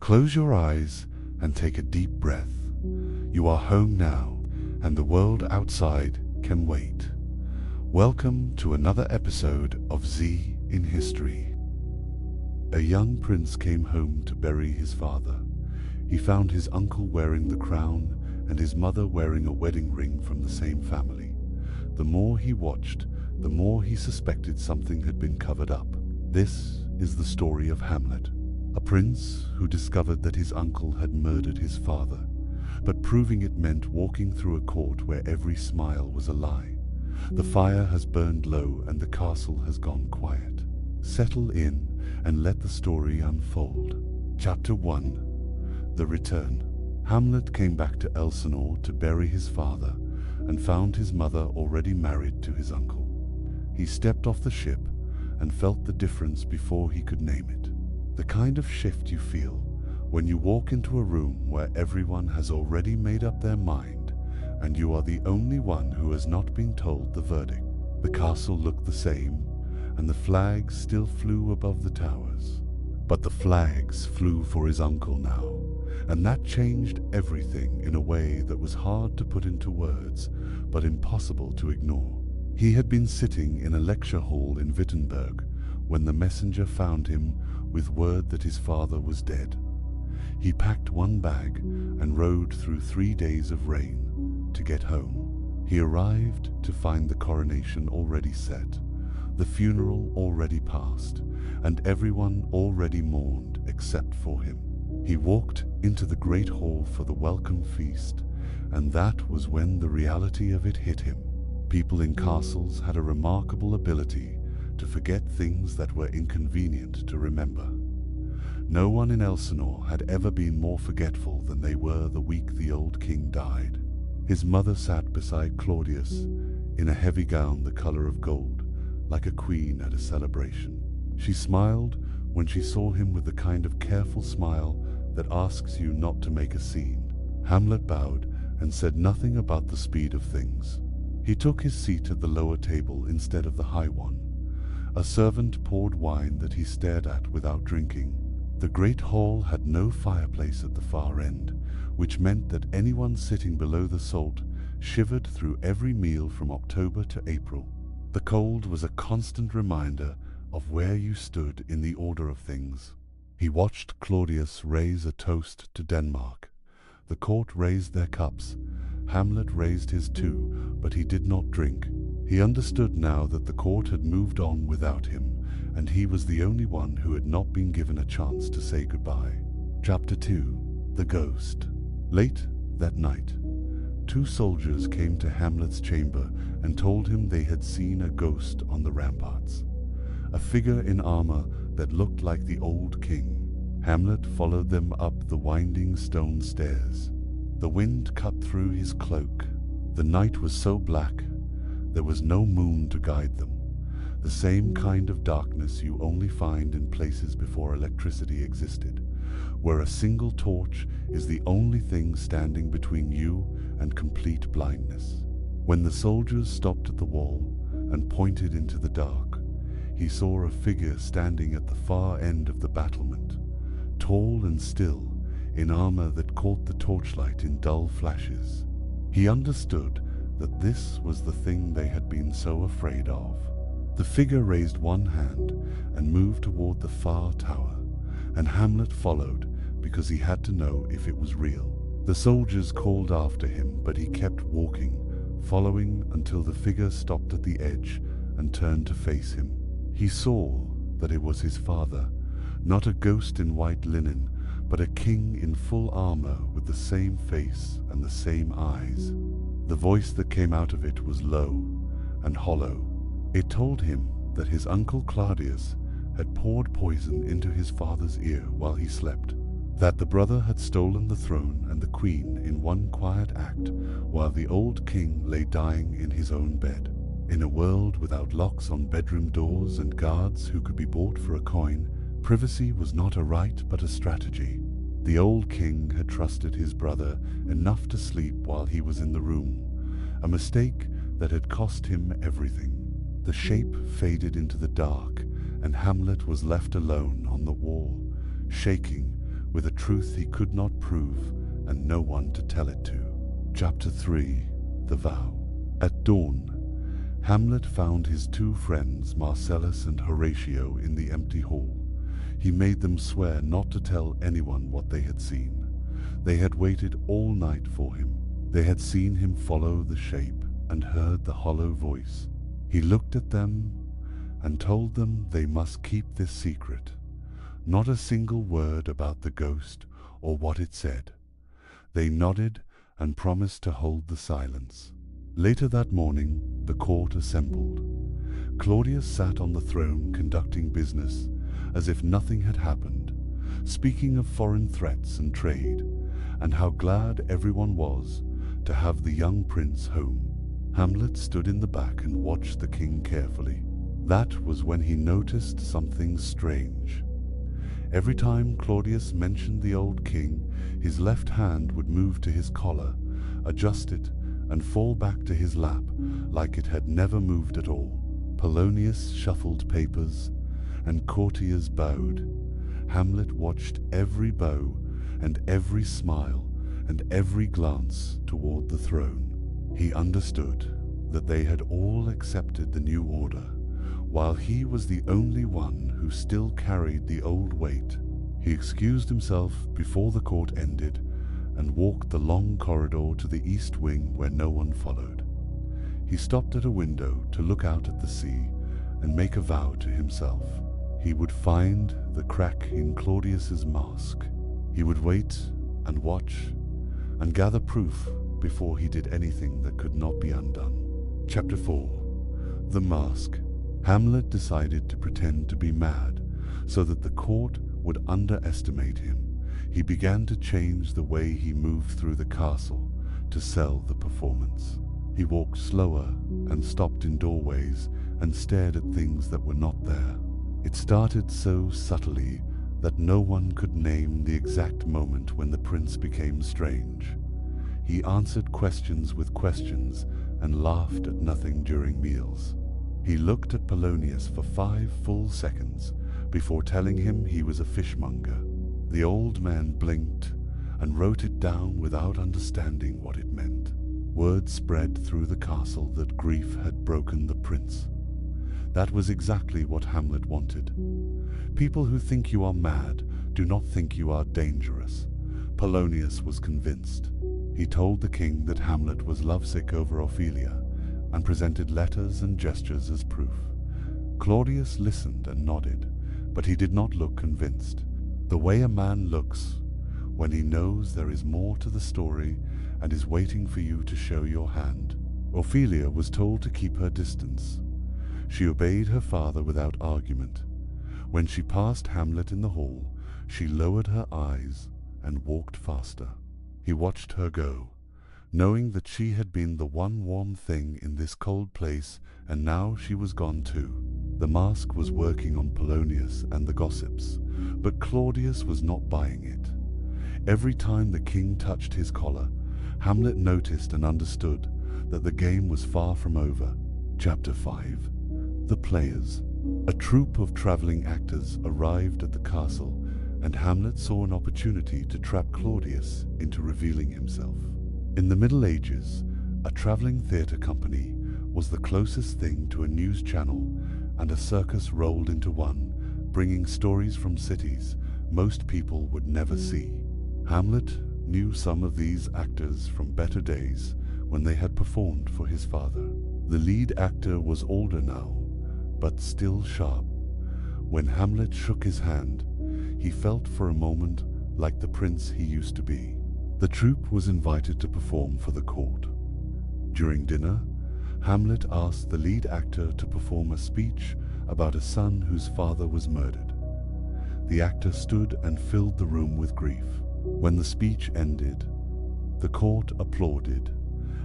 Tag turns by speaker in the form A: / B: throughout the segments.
A: Close your eyes and take a deep breath. You are home now, and the world outside can wait. Welcome to another episode of Z in History. A young prince came home to bury his father. He found his uncle wearing the crown and his mother wearing a wedding ring from the same family. The more he watched, the more he suspected something had been covered up. This is the story of Hamlet, a prince who discovered that his uncle had murdered his father, but proving it meant walking through a court where every smile was a lie. The fire has burned low and the castle has gone quiet. Settle in and let the story unfold. Chapter 1. The Return. Hamlet came back to Elsinore to bury his father and found his mother already married to his uncle. He stepped off the ship and felt the difference before he could name it. The kind of shift you feel when you walk into a room where everyone has already made up their mind and you are the only one who has not been told the verdict. The castle looked the same and the flags still flew above the towers. But the flags flew for his uncle now, and that changed everything in a way that was hard to put into words, but impossible to ignore. He had been sitting in a lecture hall in Wittenberg when the messenger found him with word that his father was dead. He packed one bag and rode through 3 days of rain to get home. He arrived to find the coronation already set, the funeral already past, and everyone already mourned except for him. He walked into the great hall for the welcome feast, and that was when the reality of it hit him. People in castles had a remarkable ability to forget things that were inconvenient to remember. No one in Elsinore had ever been more forgetful than they were the week the old king died. His mother sat beside Claudius in a heavy gown the color of gold, like a queen at a celebration. She smiled when she saw him with the kind of careful smile that asks you not to make a scene. Hamlet bowed and said nothing about the speed of things. He took his seat at the lower table instead of the high one. A servant poured wine that he stared at without drinking. The great hall had no fireplace at the far end, which meant that anyone sitting below the salt shivered through every meal from October to April. The cold was a constant reminder of where you stood in the order of things. He watched Claudius raise a toast to Denmark. The court raised their cups. Hamlet raised his too, but he did not drink. He understood now that the court had moved on without him, and he was the only one who had not been given a chance to say goodbye. Chapter 2. The Ghost. Late that night, 2 soldiers came to Hamlet's chamber and told him they had seen a ghost on the ramparts. A figure in armor that looked like the old king. Hamlet followed them up the winding stone stairs. The wind cut through his cloak. The night was so black, there was no moon to guide them. The same kind of darkness you only find in places before electricity existed, where a single torch is the only thing standing between you and complete blindness. When the soldiers stopped at the wall and pointed into the dark, he saw a figure standing at the far end of the battlement, tall and still, in armor that caught the torchlight in dull flashes. He understood that this was the thing they had been so afraid of. The figure raised one hand and moved toward the far tower, and Hamlet followed because he had to know if it was real. The soldiers called after him, but he kept walking, following until the figure stopped at the edge and turned to face him. He saw that it was his father, not a ghost in white linen, but a king in full armor with the same face and the same eyes. The voice that came out of it was low and hollow. It told him that his uncle Claudius had poured poison into his father's ear while he slept, that the brother had stolen the throne and the queen in one quiet act while the old king lay dying in his own bed. In a world without locks on bedroom doors and guards who could be bought for a coin, privacy was not a right but a strategy. The old king had trusted his brother enough to sleep while he was in the room, a mistake that had cost him everything. The shape faded into the dark, and Hamlet was left alone on the wall, shaking with a truth he could not prove and no one to tell it to. Chapter 3. The Vow. At dawn, Hamlet found his two friends Marcellus and Horatio in the empty hall. He made them swear not to tell anyone what they had seen. They had waited all night for him. They had seen him follow the shape and heard the hollow voice. He looked at them and told them they must keep this secret. Not a single word about the ghost or what it said. They nodded and promised to hold the silence. Later that morning, the court assembled. Claudius sat on the throne conducting business as if nothing had happened, speaking of foreign threats and trade, and how glad everyone was to have the young prince home. Hamlet stood in the back and watched the king carefully. That was when he noticed something strange. Every time Claudius mentioned the old king, his left hand would move to his collar, adjust it, and fall back to his lap like it had never moved at all. Polonius shuffled papers, and courtiers bowed. Hamlet watched every bow and every smile and every glance toward the throne. He understood that they had all accepted the new order, while he was the only one who still carried the old weight. He excused himself before the court ended and walked the long corridor to the east wing where no one followed. He stopped at a window to look out at the sea and make a vow to himself. He would find the crack in Claudius's mask. He would wait and watch and gather proof before he did anything that could not be undone. Chapter 4. The Mask. Hamlet decided to pretend to be mad so that the court would underestimate him. He began to change the way he moved through the castle to sell the performance. He walked slower and stopped in doorways and stared at things that were not there. It started so subtly that no one could name the exact moment when the prince became strange. He answered questions with questions and laughed at nothing during meals. He looked at Polonius for 5 full seconds before telling him he was a fishmonger. The old man blinked and wrote it down without understanding what it meant. Word spread through the castle that grief had broken the prince. That was exactly what Hamlet wanted. People who think you are mad do not think you are dangerous. Polonius was convinced. He told the king that Hamlet was lovesick over Ophelia and presented letters and gestures as proof. Claudius listened and nodded, but he did not look convinced. The way a man looks when he knows there is more to the story and is waiting for you to show your hand. Ophelia was told to keep her distance. She obeyed her father without argument. When she passed Hamlet in the hall, she lowered her eyes and walked faster. He watched her go, knowing that she had been the one warm thing in this cold place, and now she was gone too. The mask was working on Polonius and the gossips, but Claudius was not buying it. Every time the king touched his collar, Hamlet noticed and understood that the game was far from over. Chapter 5. The Players. A troupe of traveling actors arrived at the castle, and Hamlet saw an opportunity to trap Claudius into revealing himself. In the Middle Ages, a traveling theatre company was the closest thing to a news channel, and a circus rolled into one, bringing stories from cities most people would never see. Hamlet knew some of these actors from better days when they had performed for his father. The lead actor was older now, but still sharp. When Hamlet shook his hand, he felt for a moment like the prince he used to be. The troupe was invited to perform for the court. During dinner, Hamlet asked the lead actor to perform a speech about a son whose father was murdered. The actor stood and filled the room with grief. When the speech ended, the court applauded,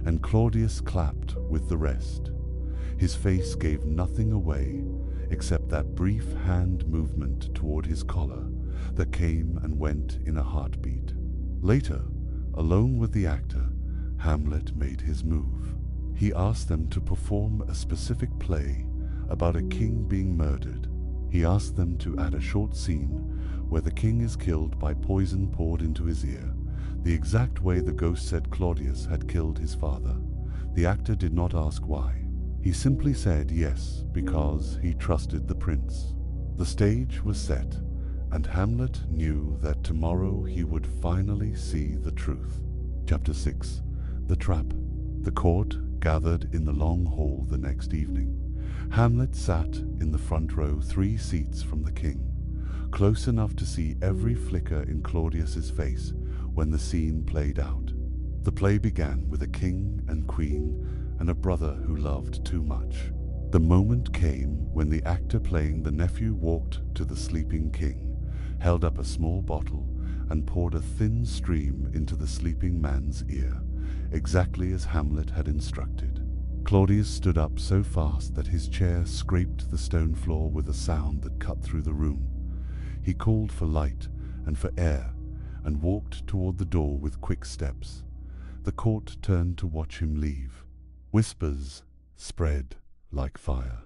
A: and Claudius clapped with the rest. His face gave nothing away except that brief hand movement toward his collar that came and went in a heartbeat. Later, alone with the actor, Hamlet made his move. He asked them to perform a specific play about a king being murdered. He asked them to add a short scene where the king is killed by poison poured into his ear, the exact way the ghost said Claudius had killed his father. The actor did not ask why. He simply said yes because he trusted the prince. The stage was set, and Hamlet knew that tomorrow he would finally see the truth. Chapter 6. The Trap. The court gathered in the long hall the next evening. Hamlet sat in the front row, 3 seats from the king, close enough to see every flicker in Claudius's face when the scene played out. The play began with a king and queen and a brother who loved too much. The moment came when the actor playing the nephew walked to the sleeping king, held up a small bottle, and poured a thin stream into the sleeping man's ear, exactly as Hamlet had instructed. Claudius stood up so fast that his chair scraped the stone floor with a sound that cut through the room. He called for light and for air, and walked toward the door with quick steps. The court turned to watch him leave. Whispers spread like fire.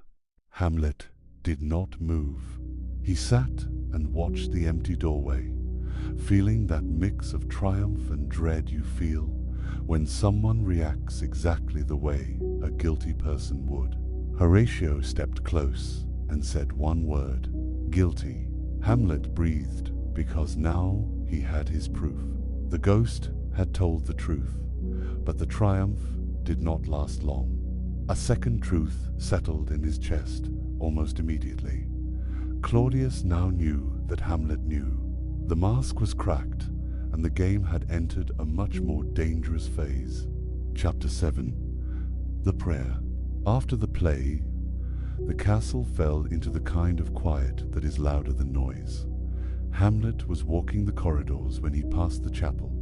A: Hamlet did not move. He sat and watched the empty doorway, feeling that mix of triumph and dread you feel when someone reacts exactly the way a guilty person would. Horatio stepped close and said one word: guilty. Hamlet breathed, because now he had his proof. The ghost had told the truth, but the triumph did not last long. A second truth settled in his chest almost immediately. Claudius now knew that Hamlet knew. The mask was cracked, and the game had entered a much more dangerous phase. Chapter 7. The Prayer. After the play, the castle fell into the kind of quiet that is louder than noise. Hamlet was walking the corridors when he passed the chapel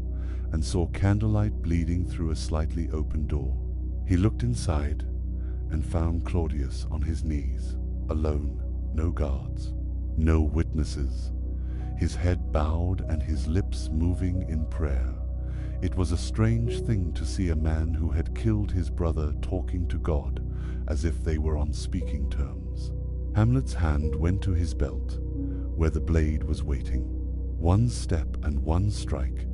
A: and saw candlelight bleeding through a slightly open door. He looked inside and found Claudius on his knees, alone, no guards, no witnesses, his head bowed and his lips moving in prayer. It was a strange thing to see a man who had killed his brother talking to God as if they were on speaking terms. Hamlet's hand went to his belt, where the blade was waiting. One step and one strike,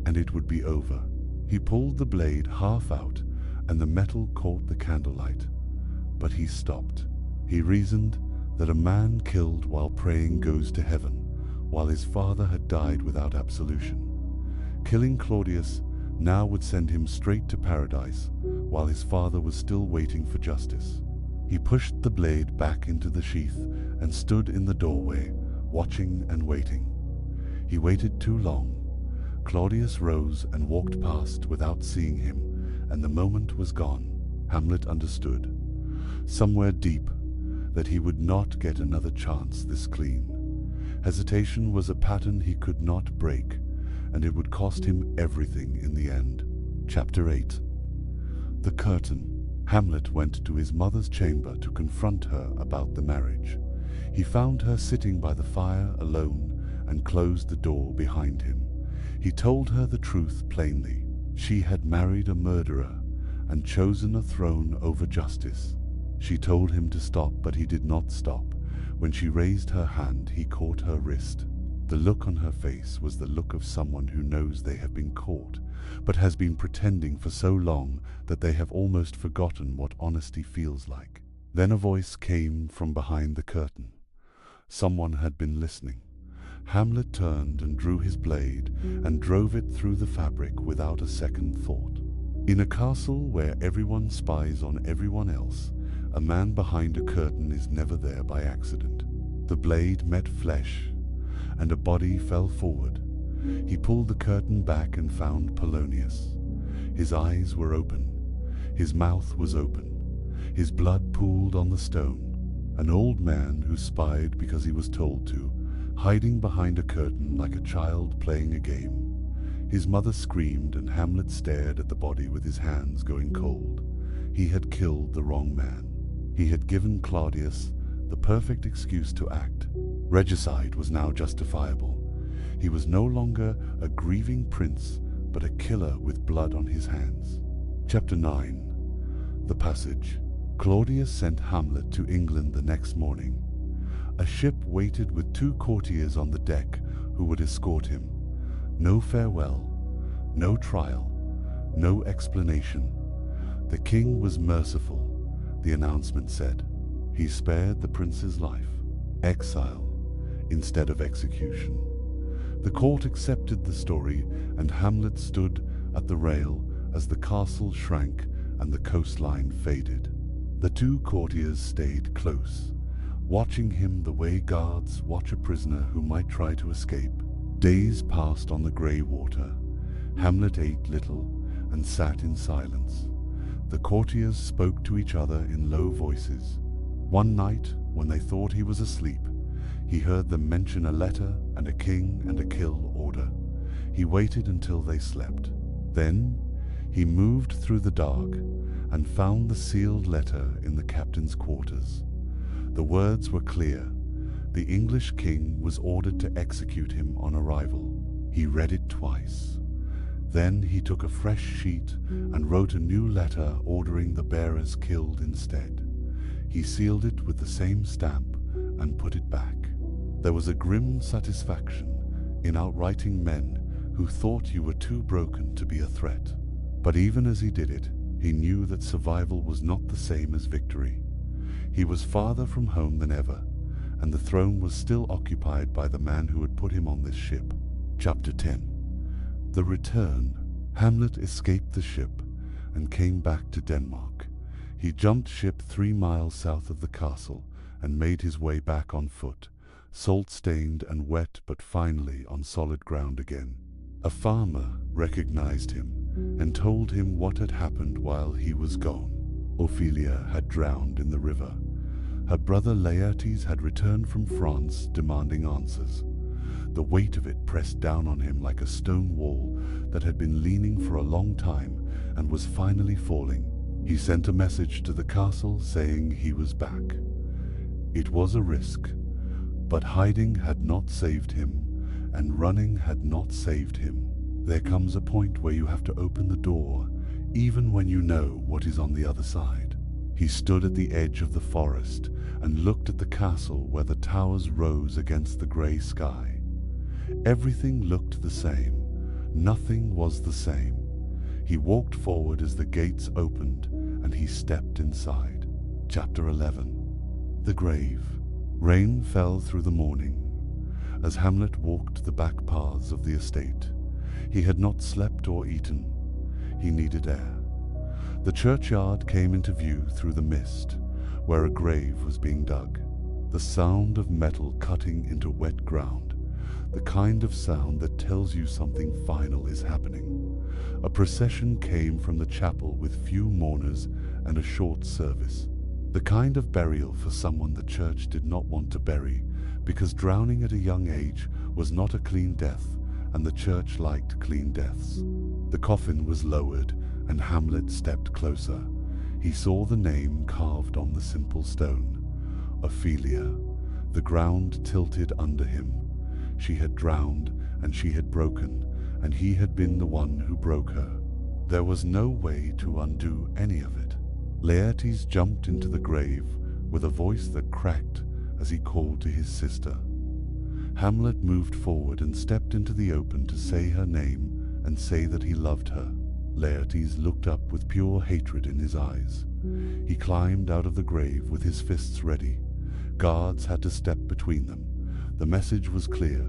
A: and it would be over. He pulled the blade half out, and the metal caught the candlelight. But he stopped. He reasoned that a man killed while praying goes to heaven, while his father had died without absolution. Killing Claudius now would send him straight to paradise, while his father was still waiting for justice. He pushed the blade back into the sheath and stood in the doorway, watching and waiting. He waited too long. Claudius rose and walked past without seeing him, and the moment was gone. Hamlet understood, somewhere deep, that he would not get another chance this clean. Hesitation was a pattern he could not break, and it would cost him everything in the end. Chapter 8. The Curtain. Hamlet went to his mother's chamber to confront her about the marriage. He found her sitting by the fire alone and closed the door behind him. He told her the truth plainly. She had married a murderer and chosen a throne over justice. She told him to stop, but he did not stop. When she raised her hand, he caught her wrist. The look on her face was the look of someone who knows they have been caught, but has been pretending for so long that they have almost forgotten what honesty feels like. Then a voice came from behind the curtain. Someone had been listening. Hamlet turned and drew his blade and drove it through the fabric without a second thought. In a castle where everyone spies on everyone else, a man behind a curtain is never there by accident. The blade met flesh, and a body fell forward. He pulled the curtain back and found Polonius. His eyes were open. His mouth was open. His blood pooled on the stone. An old man who spied because he was told to, hiding behind a curtain like a child playing a game. His mother screamed, and Hamlet stared at the body with his hands going cold. He had killed the wrong man. He had given Claudius the perfect excuse to act. Regicide was now justifiable. He was no longer a grieving prince, but a killer with blood on his hands. Chapter 9. The Passage. Claudius sent Hamlet to England the next morning. A ship waited with 2 courtiers on the deck, who would escort him. No farewell, no trial, no explanation. The king was merciful, the announcement said. He spared the prince's life. Exile instead of execution. The court accepted the story, and Hamlet stood at the rail as the castle shrank and the coastline faded. The two courtiers stayed close, watching him the way guards watch a prisoner who might try to escape. Days passed on the grey water. Hamlet ate little and sat in silence. The courtiers spoke to each other in low voices. One night, when they thought he was asleep, he heard them mention a letter and a king and a kill order. He waited until they slept. Then he moved through the dark and found the sealed letter in the captain's quarters. The words were clear. The English king was ordered to execute him on arrival. He read it twice. Then he took a fresh sheet and wrote a new letter ordering the bearers killed instead. He sealed it with the same stamp and put it back. There was a grim satisfaction in outwriting men who thought you were too broken to be a threat. But even as he did it, he knew that survival was not the same as victory. He was farther from home than ever, and the throne was still occupied by the man who had put him on this ship. Chapter 10. The Return. Hamlet escaped the ship and came back to Denmark. He jumped ship 3 miles south of the castle and made his way back on foot, salt-stained and wet, but finally on solid ground again. A farmer recognized him and told him what had happened while he was gone. Ophelia had drowned in the river. Her brother Laertes had returned from France demanding answers. The weight of it pressed down on him like a stone wall that had been leaning for a long time and was finally falling. He sent a message to the castle saying he was back. It was a risk, but hiding had not saved him, and running had not saved him. There comes a point where you have to open the door, even when you know what is on the other side. He stood at the edge of the forest and looked at the castle where the towers rose against the grey sky. Everything looked the same. Nothing was the same. He walked forward as the gates opened, and he stepped inside. Chapter 11. The Grave. Rain fell through the morning. As Hamlet walked the back paths of the estate, he had not slept or eaten. He needed air. The churchyard came into view through the mist, where a grave was being dug. The sound of metal cutting into wet ground, the kind of sound that tells you something final is happening. A procession came from the chapel with few mourners and a short service. The kind of burial for someone the church did not want to bury, because drowning at a young age was not a clean death, and the church liked clean deaths. The coffin was lowered, and Hamlet stepped closer. He saw the name carved on the simple stone. Ophelia. The ground tilted under him. She had drowned, and she had broken, and he had been the one who broke her. There was no way to undo any of it. Laertes jumped into the grave with a voice that cracked as he called to his sister. Hamlet moved forward and stepped into the open to say her name and say that he loved her. Laertes looked up with pure hatred in his eyes. He climbed out of the grave with his fists ready. Guards had to step between them. The message was clear.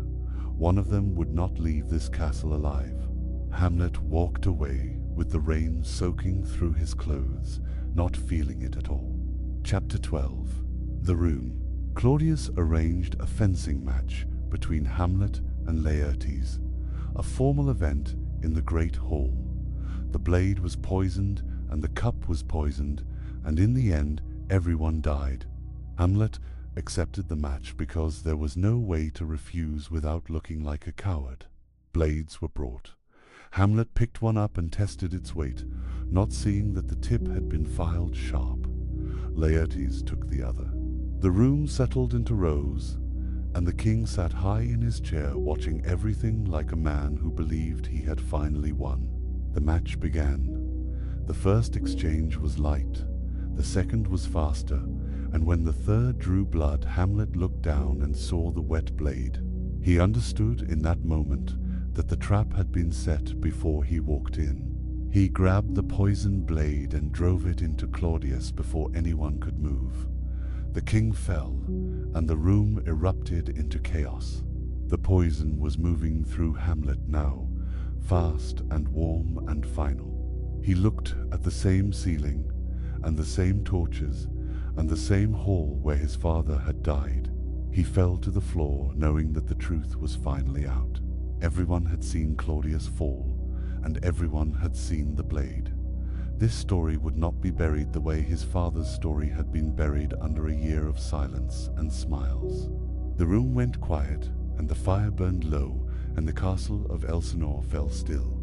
A: One of them would not leave this castle alive. Hamlet walked away with the rain soaking through his clothes, not feeling it at all. Chapter 12. The Room. Claudius arranged a fencing match between Hamlet and Laertes, a formal event in the great hall. The blade was poisoned and the cup was poisoned, and in the end everyone died. Hamlet accepted the match because there was no way to refuse without looking like a coward. Blades were brought. Hamlet picked one up and tested its weight, not seeing that the tip had been filed sharp. Laertes took the other. The room settled into rows, and the king sat high in his chair watching everything like a man who believed he had finally won. The match began. The first exchange was light, the second was faster, and when the third drew blood, Hamlet looked down and saw the wet blade. He understood in that moment that the trap had been set before he walked in. He grabbed the poisoned blade and drove it into Claudius before anyone could move. The king fell, and the room erupted into chaos. The poison was moving through Hamlet now, fast and warm and final. He looked at the same ceiling, and the same torches, and the same hall where his father had died. He fell to the floor, knowing that the truth was finally out. Everyone had seen Claudius fall, and everyone had seen the blade. This story would not be buried the way his father's story had been buried under a year of silence and smiles. The room went quiet, and the fire burned low, and the castle of Elsinore fell still.